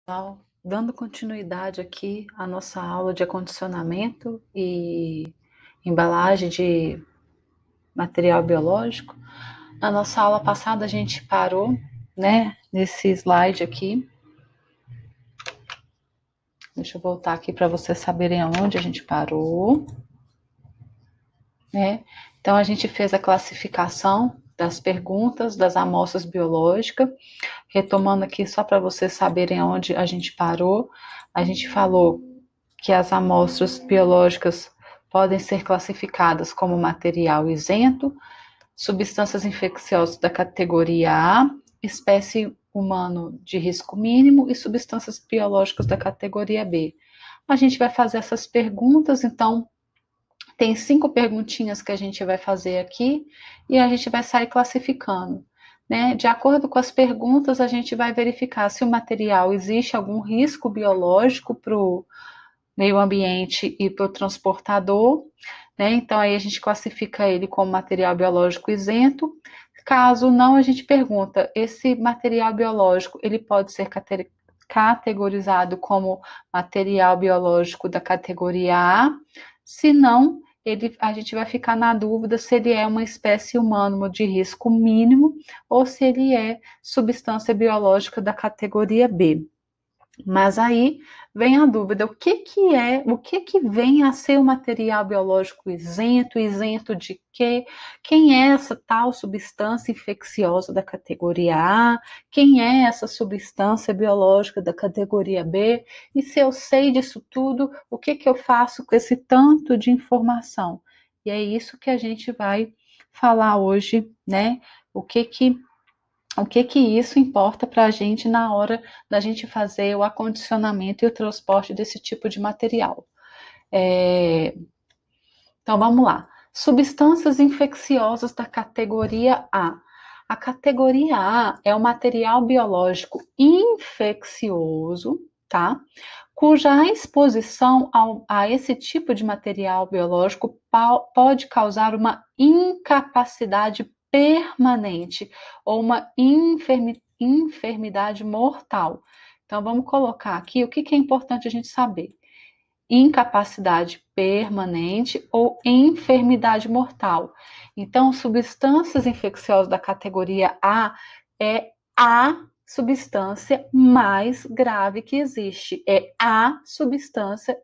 Então, dando continuidade aqui à nossa aula de acondicionamento e embalagem de material biológico, na nossa aula passada a gente parou, né, nesse slide aqui. Deixa eu voltar aqui para vocês saberem aonde a gente parou, né? Então, a gente fez a classificação das perguntas das amostras biológicas. Retomando aqui só para vocês saberem aonde a gente parou, a gente falou que as amostras biológicas podem ser classificadas como material isento, substâncias infecciosas da categoria A, espécie humano de risco mínimo e substâncias biológicas da categoria B. A gente vai fazer essas perguntas, então tem 5 perguntinhas que a gente vai fazer aqui e a gente vai sair classificando. Né? De acordo com as perguntas, a gente vai verificar se o material existe algum risco biológico para o meio ambiente e para o transportador, né? Então aí a gente classifica ele como material biológico isento. Caso não, a gente pergunta: esse material biológico ele pode ser categorizado como material biológico da categoria A? Se não, a gente vai ficar na dúvida se ele é uma espécie humana de risco mínimo ou se ele é substância biológica da categoria B. Mas aí vem a dúvida, o que vem a ser o material biológico isento, isento de quê? Quem é essa tal substância infecciosa da categoria A? Quem é essa substância biológica da categoria B? E se eu sei disso tudo, o que eu faço com esse tanto de informação? E é isso que a gente vai falar hoje, né? O que isso importa para a gente na hora da gente fazer o acondicionamento e o transporte desse tipo de material. Então vamos lá. Substâncias infecciosas da categoria A. A categoria A é o material biológico infeccioso, tá? Cuja exposição a esse tipo de material biológico pode causar uma incapacidade permanente ou uma enfermidade mortal. Então, vamos colocar aqui o que é importante a gente saber: incapacidade permanente ou enfermidade mortal. Então, substâncias infecciosas da categoria A é a substância mais grave que existe, é a substância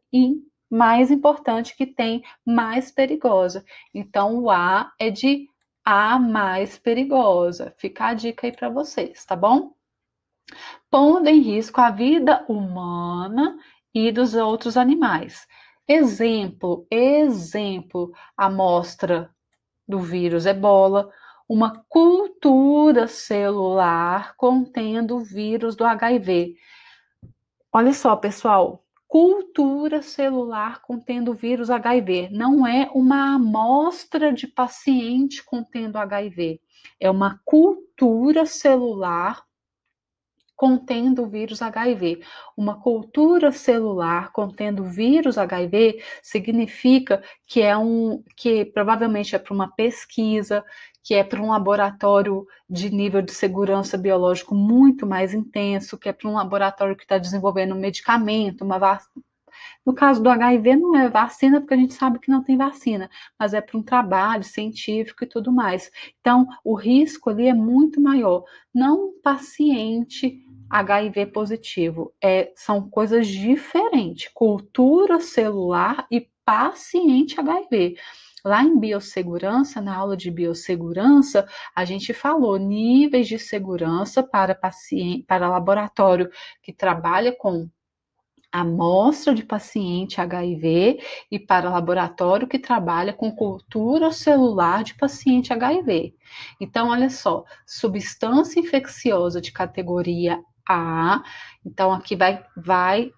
mais importante que tem, mais perigosa. Então, o A é de a mais perigosa. Fica a dica aí para vocês, tá bom? Pondo em risco a vida humana e dos outros animais. Exemplo, amostra do vírus Ebola, uma cultura celular contendo o vírus do HIV. Olha só, pessoal, cultura celular contendo o vírus HIV. Não é uma amostra de paciente contendo HIV, é uma cultura celular contendo o vírus HIV. Uma cultura celular contendo o vírus HIV significa que provavelmente é para uma pesquisa, que é para um laboratório de nível de segurança biológico muito mais intenso, que é para um laboratório que está desenvolvendo um medicamento, uma vacina. No caso do HIV, não é vacina, porque a gente sabe que não tem vacina, mas é para um trabalho científico e tudo mais. Então, o risco ali é muito maior. Não um paciente HIV positivo, são coisas diferentes. Cultura celular e paciente HIV. Lá em biossegurança, na aula de biossegurança, a gente falou níveis de segurança para paciente, para laboratório que trabalha com amostra de paciente HIV e para laboratório que trabalha com cultura celular de paciente HIV. Então, olha só, substância infecciosa de categoria A. Então, aqui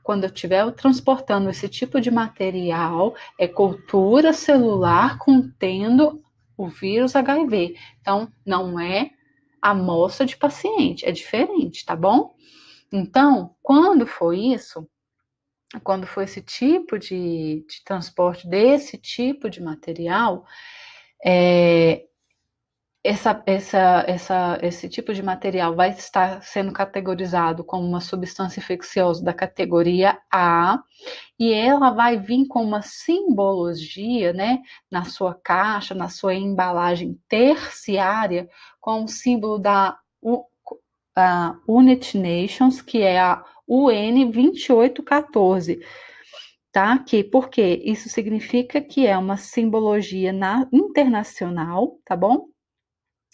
quando eu estiver transportando esse tipo de material, é cultura celular contendo o vírus HIV. Então, não é amostra de paciente, é diferente, tá bom? Então, quando foi isso, quando for esse tipo de transporte desse tipo de material, Esse tipo de material vai estar sendo categorizado como uma substância infecciosa da categoria A, e ela vai vir com uma simbologia, né, na sua caixa, na sua embalagem terciária, com o símbolo da United Nations, que é a UN 2814. Tá? Porque isso significa que é uma simbologia internacional, tá bom?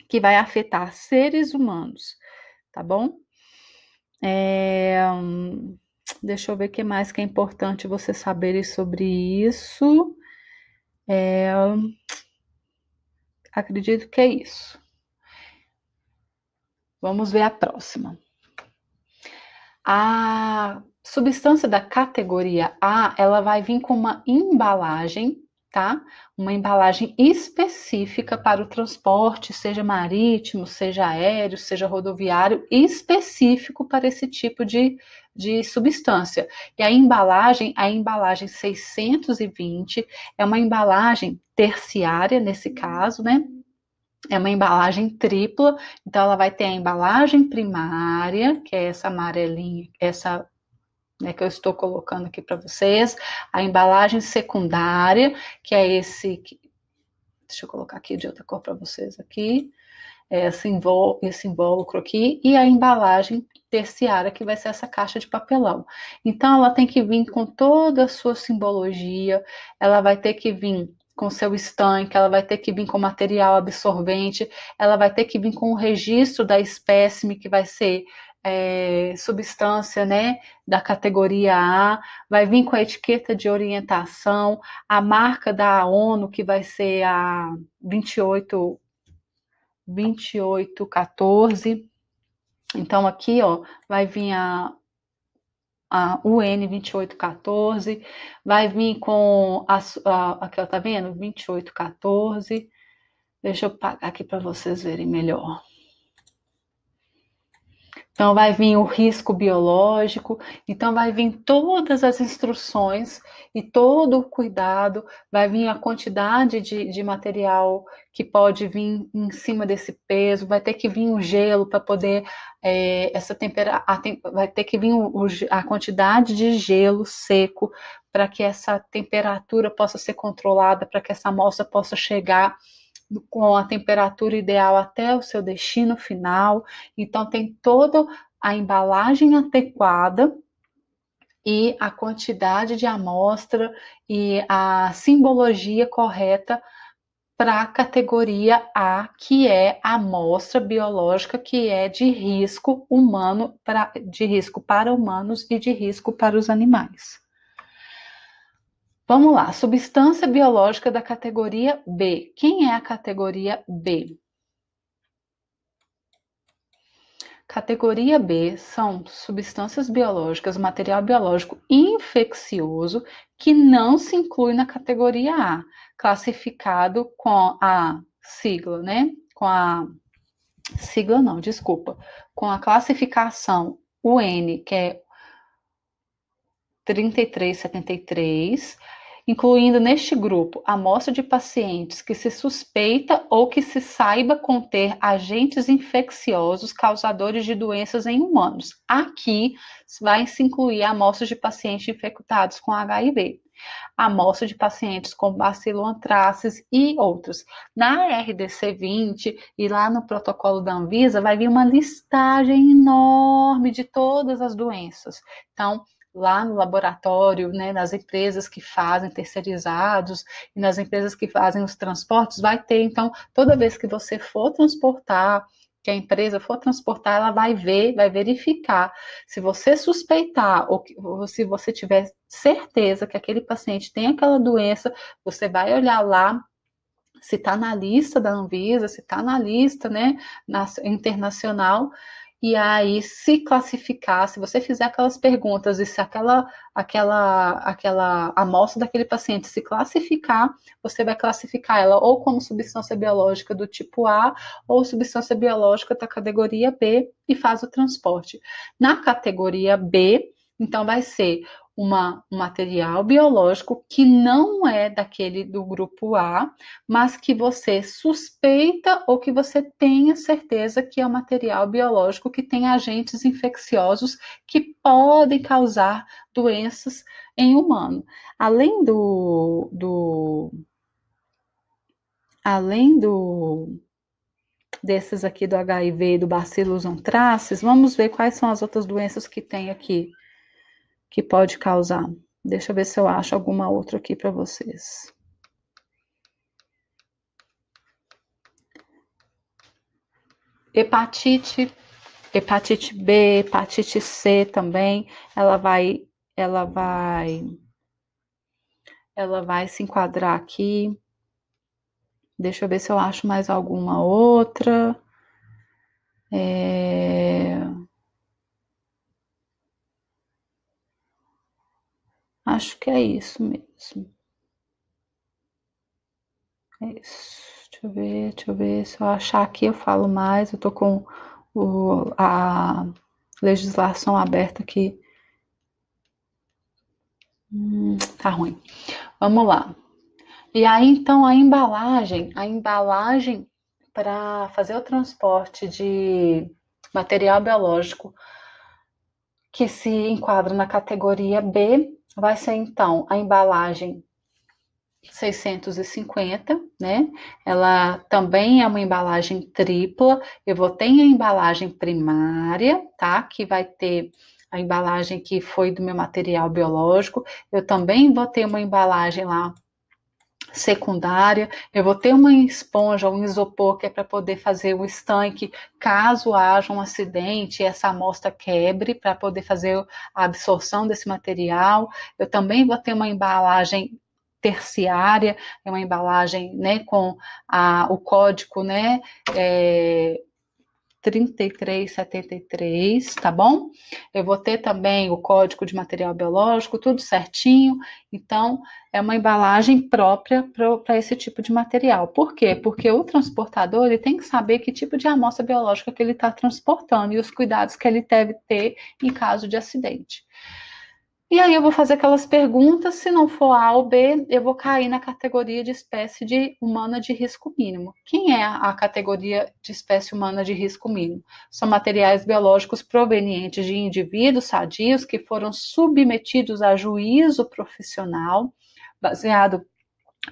Que vai afetar seres humanos, tá bom? Deixa eu ver o que mais que é importante você saber sobre isso. Acredito que é isso. Vamos ver a próxima. A substância da categoria A, ela vai vir com uma embalagem, tá? Uma embalagem específica para o transporte, seja marítimo, seja aéreo, seja rodoviário, específico para esse tipo de substância. E a embalagem 620, é uma embalagem terciária, nesse caso, né? É uma embalagem tripla, então ela vai ter a embalagem primária, que é essa amarelinha, essa, né, que eu estou colocando aqui para vocês, a embalagem secundária, que é esse, deixa eu colocar aqui de outra cor para vocês aqui, esse invólucro aqui, e a embalagem terciária, que vai ser essa caixa de papelão. Então ela tem que vir com toda a sua simbologia, ela vai ter que vir com seu estanque, ela vai ter que vir com material absorvente, ela vai ter que vir com o registro da espécime, que vai ser substância, né, da categoria A, vai vir com a etiqueta de orientação, a marca da ONU, que vai ser a 2814. Então aqui, ó, vai vir a UN 2814, vai vir com aqui, ó, tá vendo? 2814. Deixa eu pagar aqui para vocês verem melhor. Então, vai vir o risco biológico, então vai vir todas as instruções e todo o cuidado, vai vir a quantidade de material que pode vir em cima desse peso, vai ter que vir o gelo para poder, vai ter que vir a quantidade de gelo seco para que essa temperatura possa ser controlada, para que essa amostra possa chegar com a temperatura ideal até o seu destino final. Então, tem toda a embalagem adequada e a quantidade de amostra e a simbologia correta para a categoria A, que é a amostra biológica que é de risco humano, de risco para humanos e de risco para os animais. Vamos lá, substância biológica da categoria B. Quem é a categoria B? Categoria B são substâncias biológicas, material biológico infeccioso que não se inclui na categoria A, classificado com a sigla, né? Com a sigla não, desculpa, com a classificação UN, que é 3373, incluindo neste grupo amostra de pacientes que se suspeita ou que se saiba conter agentes infecciosos causadores de doenças em humanos. Aqui vai se incluir amostras de pacientes infectados com HIV, amostra de pacientes com bacilo anthracis e outros. Na RDC 20 e lá no protocolo da Anvisa vai vir uma listagem enorme de todas as doenças. Então, lá no laboratório, né, nas empresas que fazem terceirizados e nas empresas que fazem os transportes, vai ter, então, toda vez que você for transportar, que a empresa for transportar, ela vai ver, vai verificar. Se você suspeitar ou se você tiver certeza que aquele paciente tem aquela doença, você vai olhar lá se está na lista da Anvisa, se está na lista, né, internacional, e aí se classificar, se você fizer aquelas perguntas e se aquela amostra daquele paciente se classificar, você vai classificar ela ou como substância biológica do tipo A ou substância biológica da categoria B e faz o transporte. Na categoria B, então vai ser um material biológico que não é daquele do grupo A, mas que você suspeita ou que você tenha certeza que é um material biológico que tem agentes infecciosos que podem causar doenças em humano. Além além desses aqui do HIV e do Bacillus anthracis, vamos ver quais são as outras doenças que tem aqui que pode causar. Deixa eu ver se eu acho alguma outra aqui para vocês. Hepatite B, hepatite C também, ela vai se enquadrar aqui. Deixa eu ver se eu acho mais alguma outra. Acho que é isso mesmo. É isso. Deixa eu ver. Se eu achar aqui, eu falo mais. Eu tô com a legislação aberta aqui. Tá ruim. Vamos lá. E aí, então, a embalagem para fazer o transporte de material biológico que se enquadra na categoria B, vai ser, então, a embalagem 650, né? Ela também é uma embalagem tripla. Eu vou ter a embalagem primária, tá? Que vai ter a embalagem que foi do meu material biológico. Eu também vou ter uma embalagem lá secundária, eu vou ter uma esponja, um isopor que é para poder fazer o estanque caso haja um acidente e essa amostra quebre, para poder fazer a absorção desse material. Eu também vou ter uma embalagem terciária, é uma embalagem, né, com o código, né, 3373, tá bom? Eu vou ter também o código de material biológico, tudo certinho. Então, é uma embalagem própria para esse tipo de material. Por quê? Porque o transportador ele tem que saber que tipo de amostra biológica que ele está transportando e os cuidados que ele deve ter em caso de acidente. E aí eu vou fazer aquelas perguntas, se não for A ou B, eu vou cair na categoria de espécie humana de risco mínimo. Quem é a categoria de espécie humana de risco mínimo? São materiais biológicos provenientes de indivíduos sadios que foram submetidos a juízo profissional, baseado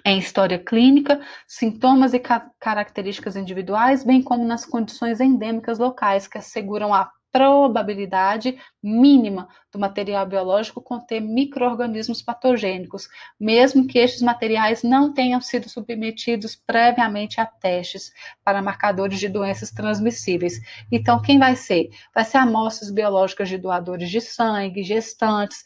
em história clínica, sintomas e características individuais, bem como nas condições endêmicas locais que asseguram a probabilidade mínima do material biológico conter micro-organismos patogênicos, mesmo que estes materiais não tenham sido submetidos previamente a testes para marcadores de doenças transmissíveis. Então, quem vai ser? Vai ser amostras biológicas de doadores de sangue, gestantes,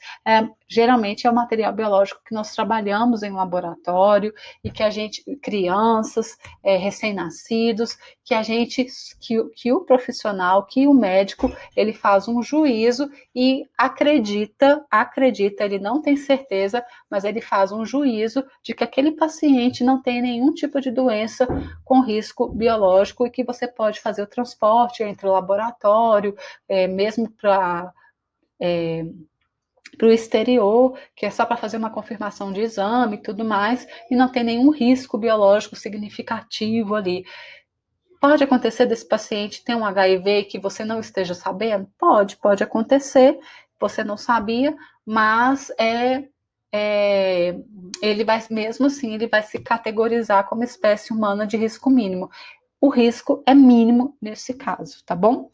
geralmente é o material biológico que nós trabalhamos em laboratório e que a gente, crianças, recém-nascidos, que o profissional, que o médico, ele faz um juízo e acredita, ele não tem certeza, mas ele faz um juízo de que aquele paciente não tem nenhum tipo de doença com risco biológico e que você pode fazer o transporte entre o laboratório, mesmo para o exterior, que é só para fazer uma confirmação de exame e tudo mais, e não tem nenhum risco biológico significativo ali. Pode acontecer desse paciente ter um HIV que você não esteja sabendo? Pode acontecer, você não sabia, mas ele vai, mesmo assim, ele vai se categorizar como espécie humana de risco mínimo. O risco é mínimo nesse caso, tá bom?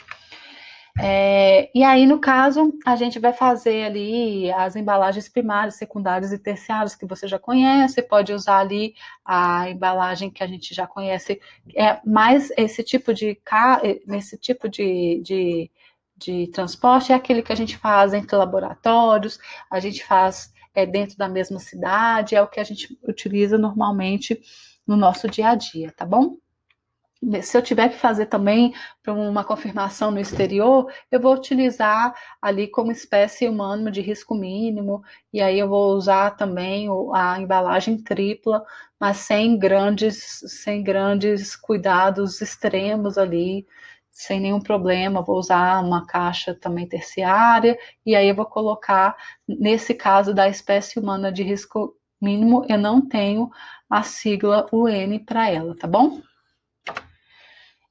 E aí, no caso, a gente vai fazer ali as embalagens primárias, secundárias e terciárias que você já conhece, pode usar ali a embalagem que a gente já conhece, mas esse tipo de transporte é aquele que a gente faz entre laboratórios, a gente faz dentro da mesma cidade, é o que a gente utiliza normalmente no nosso dia a dia, tá bom? Se eu tiver que fazer também para uma confirmação no exterior, eu vou utilizar ali como espécie humana de risco mínimo, e aí eu vou usar também a embalagem tripla, mas sem grandes cuidados extremos ali, sem nenhum problema, vou usar uma caixa também terciária, e aí eu vou colocar, nesse caso da espécie humana de risco mínimo, eu não tenho a sigla UN para ela, tá bom?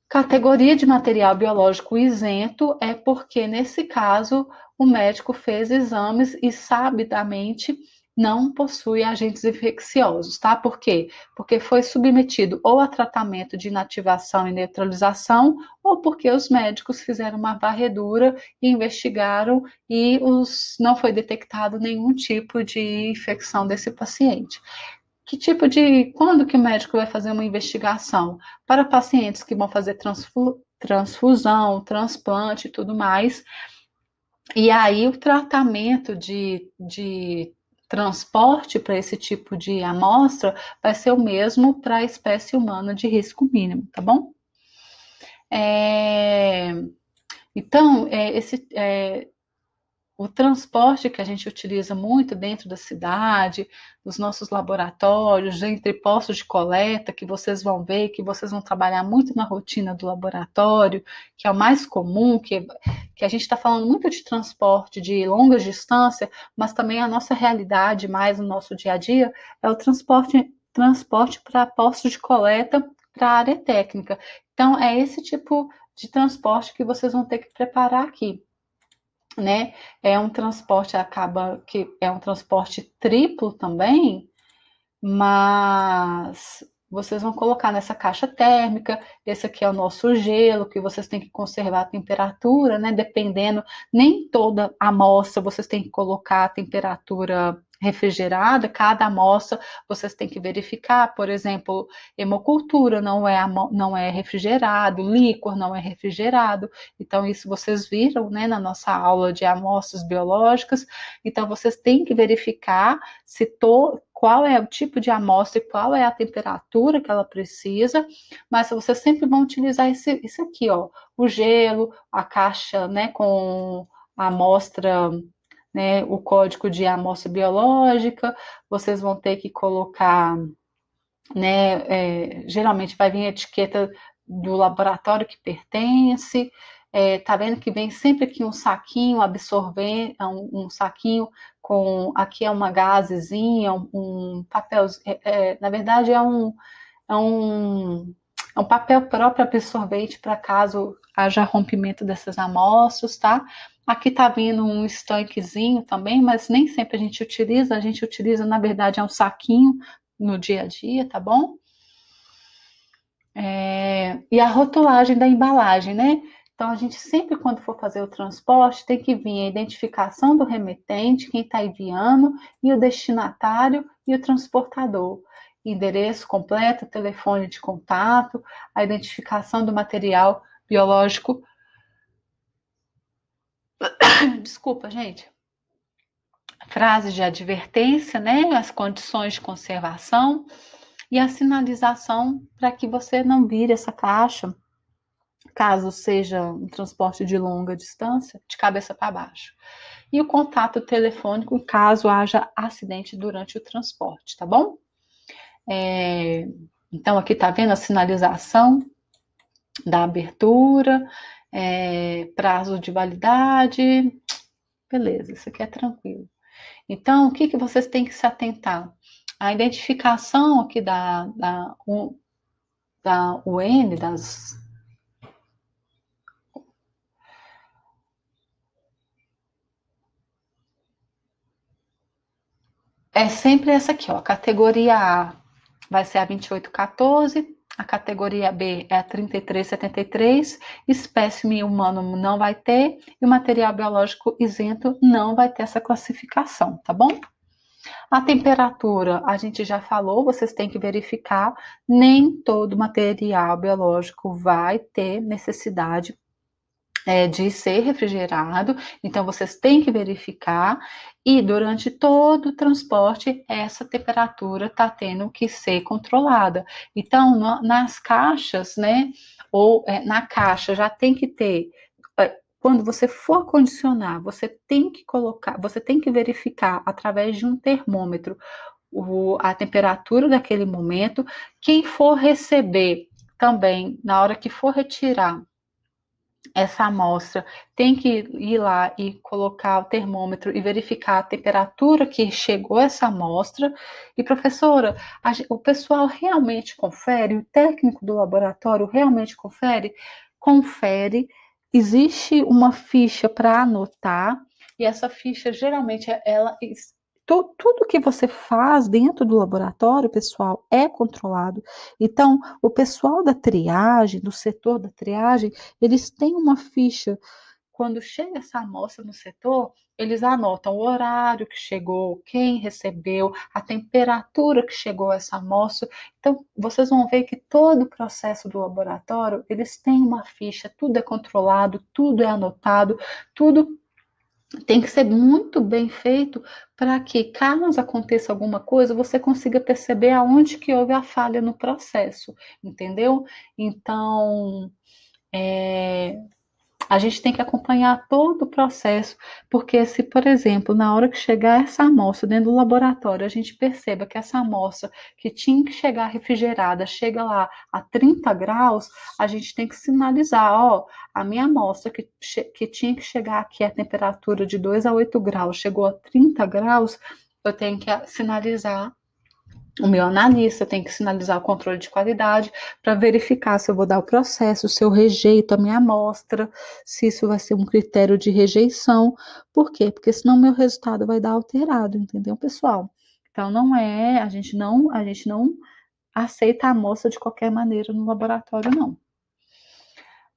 Categoria de material biológico isento é porque, nesse caso, o médico fez exames e sabidamente não possui agentes infecciosos, tá? Por quê? Porque foi submetido ou a tratamento de inativação e neutralização, ou porque os médicos fizeram uma varredura e investigaram e não foi detectado nenhum tipo de infecção desse paciente. Quando que o médico vai fazer uma investigação? Para pacientes que vão fazer transfusão, transplante e tudo mais. E aí o tratamento de transporte para esse tipo de amostra vai ser o mesmo para a espécie humana de risco mínimo, tá bom? Então, o transporte que a gente utiliza muito dentro da cidade, dos nossos laboratórios, entre postos de coleta, que vocês vão ver, que vocês vão trabalhar muito na rotina do laboratório, que é o mais comum, que a gente está falando muito de transporte de longa distância, mas também a nossa realidade, mais no nosso dia a dia, é o transporte para postos de coleta para a área técnica. Então, é esse tipo de transporte que vocês vão ter que preparar aqui. Né? É um transporte, acaba que é um transporte triplo também, mas vocês vão colocar nessa caixa térmica. Esse aqui é o nosso gelo, que vocês têm que conservar a temperatura, né? Dependendo, nem toda amostra vocês têm que colocar a temperatura refrigerada, cada amostra vocês têm que verificar, por exemplo, hemocultura não é refrigerado, líquor não é refrigerado, então isso vocês viram, né, na nossa aula de amostras biológicas, então vocês têm que verificar qual é o tipo de amostra e qual é a temperatura que ela precisa, mas vocês sempre vão utilizar isso aqui, ó, o gelo, a caixa, né, com a amostra, né, o código de amostra biológica, vocês vão ter que colocar, né, geralmente vai vir a etiqueta do laboratório que pertence, tá vendo que vem sempre aqui um saquinho absorvente, um saquinho com, aqui é uma gazezinha, um papel, na verdade é um, é um papel próprio absorvente para caso haja rompimento dessas amostras, tá? Aqui tá vindo um estanquezinho também, mas nem sempre a gente utiliza, na verdade, é um saquinho no dia a dia, tá bom? E a rotulagem da embalagem, né? Então, a gente sempre, quando for fazer o transporte, tem que vir a identificação do remetente, quem está enviando, e o destinatário e o transportador. Endereço completo, telefone de contato, a identificação do material biológico. Desculpa, gente. Frases de advertência, né? As condições de conservação e a sinalização para que você não vire essa caixa, caso seja um transporte de longa distância, de cabeça para baixo. E o contato telefônico, caso haja acidente durante o transporte, tá bom? Então, aqui tá vendo a sinalização da abertura, prazo de validade, beleza, isso aqui é tranquilo. Então, o que vocês têm que se atentar? A identificação aqui da UN, é sempre essa aqui, ó. A categoria A vai ser a 2814, a categoria B é a 3373, espécime humano não vai ter, e o material biológico isento não vai ter essa classificação, tá bom? A temperatura, a gente já falou, vocês têm que verificar, nem todo material biológico vai ter necessidade de ser refrigerado, então vocês têm que verificar, e durante todo o transporte, essa temperatura está tendo que ser controlada. Então, nas caixas, né, ou na caixa, já tem que ter, quando você for condicionar, você tem que colocar, você tem que verificar através de um termômetro a temperatura daquele momento. Quem for receber também, na hora que for retirar essa amostra, tem que ir lá e colocar o termômetro e verificar a temperatura que chegou essa amostra. E, professora, o pessoal realmente confere, o técnico do laboratório realmente confere? Confere. Existe uma ficha para anotar, e essa ficha geralmente ela tudo que você faz dentro do laboratório, pessoal, é controlado. Então, o pessoal da triagem, do setor da triagem, eles têm uma ficha. Quando chega essa amostra no setor, eles anotam o horário que chegou, quem recebeu, a temperatura que chegou essa amostra. Então, vocês vão ver que todo o processo do laboratório, eles têm uma ficha, tudo é controlado, tudo é anotado, tudo tem que ser muito bem feito para que, caso aconteça alguma coisa, você consiga perceber aonde que houve a falha no processo, entendeu? Então, é, a gente tem que acompanhar todo o processo, porque se, por exemplo, na hora que chegar essa amostra dentro do laboratório, a gente perceba que essa amostra que tinha que chegar refrigerada chega lá a 30 graus, a gente tem que sinalizar, ó, a minha amostra que tinha que chegar aqui a temperatura de 2 a 8 graus, chegou a 30 graus, eu tenho que sinalizar o meu analista, tem que sinalizar o controle de qualidade para verificar se eu vou dar o processo, se eu rejeito a minha amostra, se isso vai ser um critério de rejeição. Por quê? Porque senão meu resultado vai dar alterado, entendeu, pessoal? Então a gente não aceita a amostra de qualquer maneira no laboratório, não.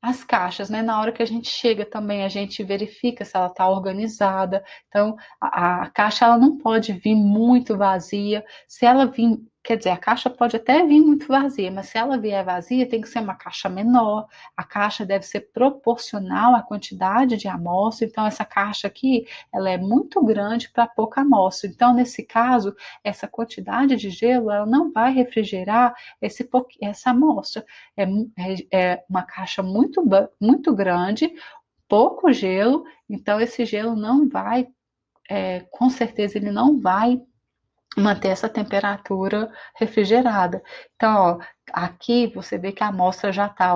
As caixas, né? Na hora que a gente chega também, a gente verifica se ela está organizada. Então, a caixa ela não pode vir muito vazia. Se ela vir, quer dizer, a caixa pode até vir muito vazia, mas se ela vier vazia, tem que ser uma caixa menor. A caixa deve ser proporcional à quantidade de amostra. Então, essa caixa aqui, ela é muito grande para pouca amostra. Então, nesse caso, essa quantidade de gelo, ela não vai refrigerar essa amostra. É uma caixa muito grande, pouco gelo, então esse gelo não vai, com certeza, ele não vai manter essa temperatura refrigerada. Então, ó, aqui você vê que a amostra já está,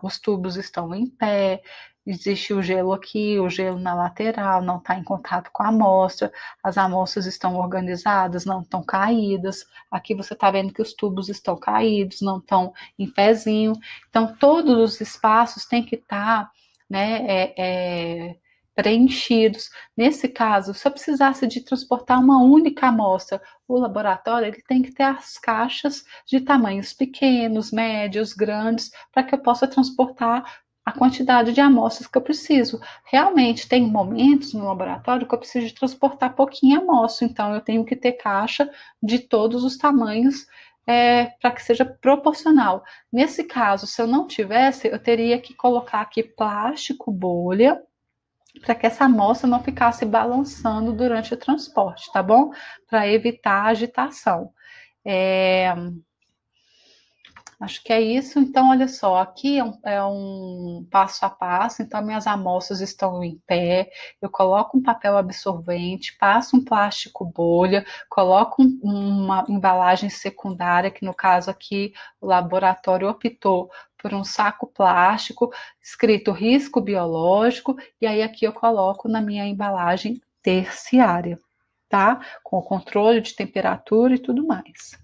os tubos estão em pé, existe o gelo aqui, o gelo na lateral, não está em contato com a amostra, as amostras estão organizadas, não estão caídas. Aqui você está vendo que os tubos estão caídos, não estão em pezinho. Então, todos os espaços têm que estar, né, preenchidos. Nesse caso, se eu precisasse de transportar uma única amostra, o laboratório ele tem que ter as caixas de tamanhos pequenos, médios, grandes, para que eu possa transportar a quantidade de amostras que eu preciso. Realmente, tem momentos no laboratório que eu preciso de transportar pouquinha amostra, então eu tenho que ter caixa de todos os tamanhos para que seja proporcional. Nesse caso, se eu não tivesse, eu teria que colocar aqui plástico, bolha, para que essa amostra não ficasse balançando durante o transporte, tá bom? Para evitar agitação. Acho que é isso. Então, olha só, aqui é um passo a passo. Então, minhas amostras estão em pé. Eu coloco um papel absorvente, passo um plástico bolha, coloco uma embalagem secundária, que no caso aqui o laboratório optou por um saco plástico escrito risco biológico, e aí aqui eu coloco na minha embalagem terciária, tá? Com o controle de temperatura e tudo mais.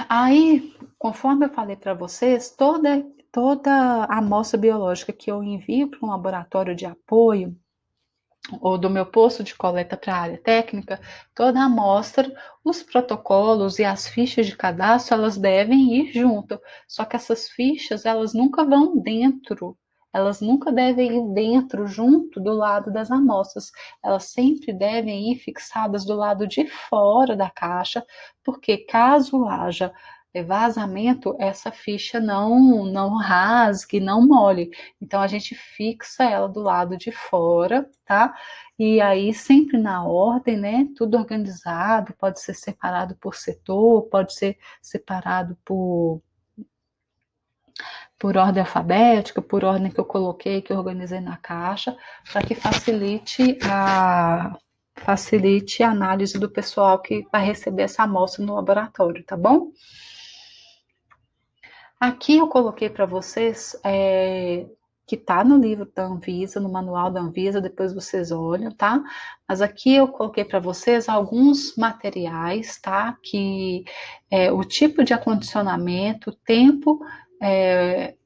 Aí, conforme eu falei para vocês, toda amostra biológica que eu envio para um laboratório de apoio, ou do meu posto de coleta para a área técnica, toda a amostra, os protocolos e as fichas de cadastro, elas devem ir junto. Só que essas fichas, elas nunca vão dentro, elas nunca devem ir dentro, junto do lado das amostras. Elas sempre devem ir fixadas do lado de fora da caixa, porque caso haja vazamento, essa ficha não rasgue, não molhe. Então a gente fixa ela do lado de fora, tá? E aí sempre na ordem, né? Tudo organizado, pode ser separado por setor, pode ser separado por ordem alfabética, por ordem que eu coloquei, que eu organizei na caixa, para que facilite a análise do pessoal que vai receber essa amostra no laboratório, tá bom? Aqui eu coloquei para vocês, que tá no livro da Anvisa, no manual da Anvisa, depois vocês olham, tá? Mas aqui eu coloquei para vocês alguns materiais, tá? Que o tipo de acondicionamento, o tempo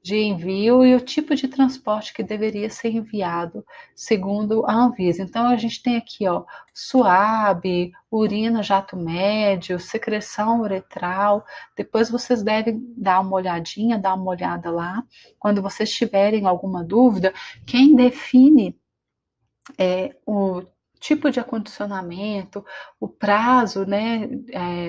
de envio e o tipo de transporte que deveria ser enviado, segundo a Anvisa. Então a gente tem aqui, ó, suave, urina jato médio, secreção uretral. Depois vocês devem dar uma olhadinha, dar uma olhada lá. Quando vocês tiverem alguma dúvida, quem define o tipo de acondicionamento, o prazo, né,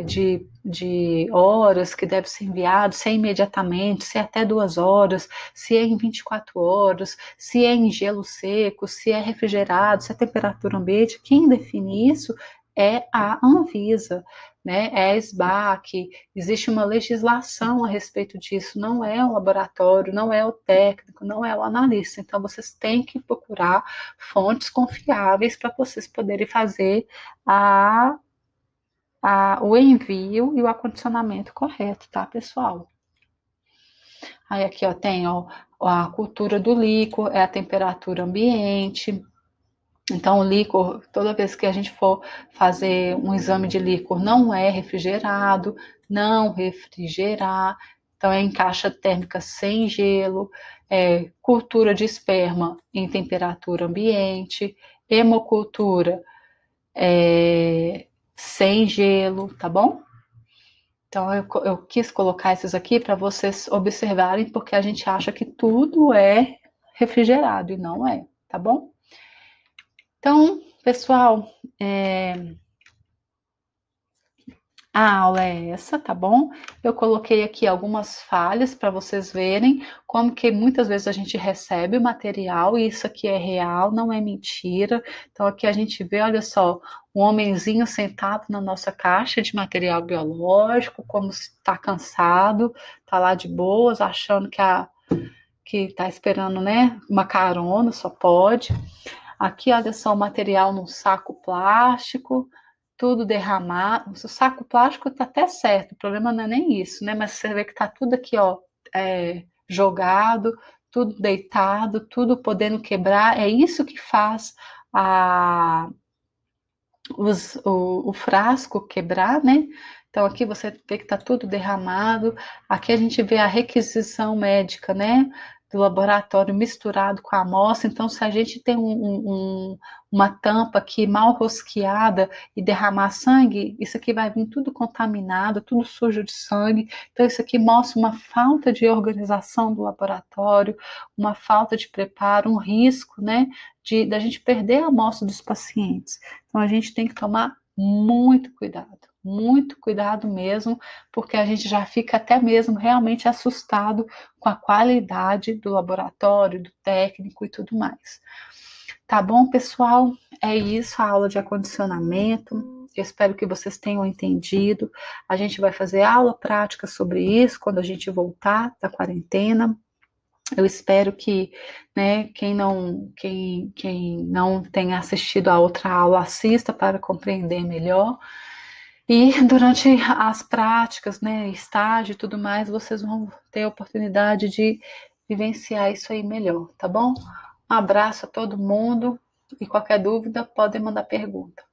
de horas que deve ser enviado, se é imediatamente, se é até 2 horas, se é em 24 horas, se é em gelo seco, se é refrigerado, se é temperatura ambiente, quem define isso é a Anvisa, né, é a SBAC, existe uma legislação a respeito disso, não é o laboratório, não é o técnico, não é o analista, então vocês têm que procurar fontes confiáveis para vocês poderem fazer o envio e o acondicionamento correto, tá, pessoal? Aí aqui, ó, tem ó, a cultura do líquor, é a temperatura ambiente. Então, o líquor, toda vez que a gente for fazer um exame de líquor, não é refrigerado, não refrigerar. Então, é em caixa térmica sem gelo, cultura de esperma em temperatura ambiente, hemocultura sem gelo, tá bom? Então, eu quis colocar esses aqui para vocês observarem, porque a gente acha que tudo é refrigerado e não é, tá bom? Então, pessoal, a aula é essa, tá bom? Eu coloquei aqui algumas falhas para vocês verem como que muitas vezes a gente recebe o material e isso aqui é real, não é mentira. Então aqui a gente vê, olha só, um homenzinho sentado na nossa caixa de material biológico, como se está cansado, tá lá de boas, achando que tá esperando, né, uma carona, só pode. Aqui, olha só, o material num saco plástico, tudo derramado. O saco plástico tá até certo, o problema não é nem isso, né? Mas você vê que tá tudo aqui, ó, jogado, tudo deitado, tudo podendo quebrar. É isso que faz o frasco quebrar, né? Então aqui você vê que está tudo derramado. Aqui a gente vê a requisição médica, né? Do laboratório misturado com a amostra. Então, se a gente tem uma tampa aqui mal rosqueada e derramar sangue, isso aqui vai vir tudo contaminado, tudo sujo de sangue. Então, isso aqui mostra uma falta de organização do laboratório, uma falta de preparo, um risco, né? Da gente perder a amostra dos pacientes. Então a gente tem que tomar muito cuidado mesmo, porque a gente já fica até mesmo realmente assustado com a qualidade do laboratório, do técnico e tudo mais. Tá bom, pessoal? É isso, a aula de acondicionamento. Eu espero que vocês tenham entendido. A gente vai fazer aula prática sobre isso quando a gente voltar da quarentena. Eu espero que, né, quem não tenha assistido a outra aula assista para compreender melhor. E durante as práticas, né, estágio e tudo mais, vocês vão ter a oportunidade de vivenciar isso aí melhor, tá bom? Um abraço a todo mundo e qualquer dúvida podem mandar pergunta.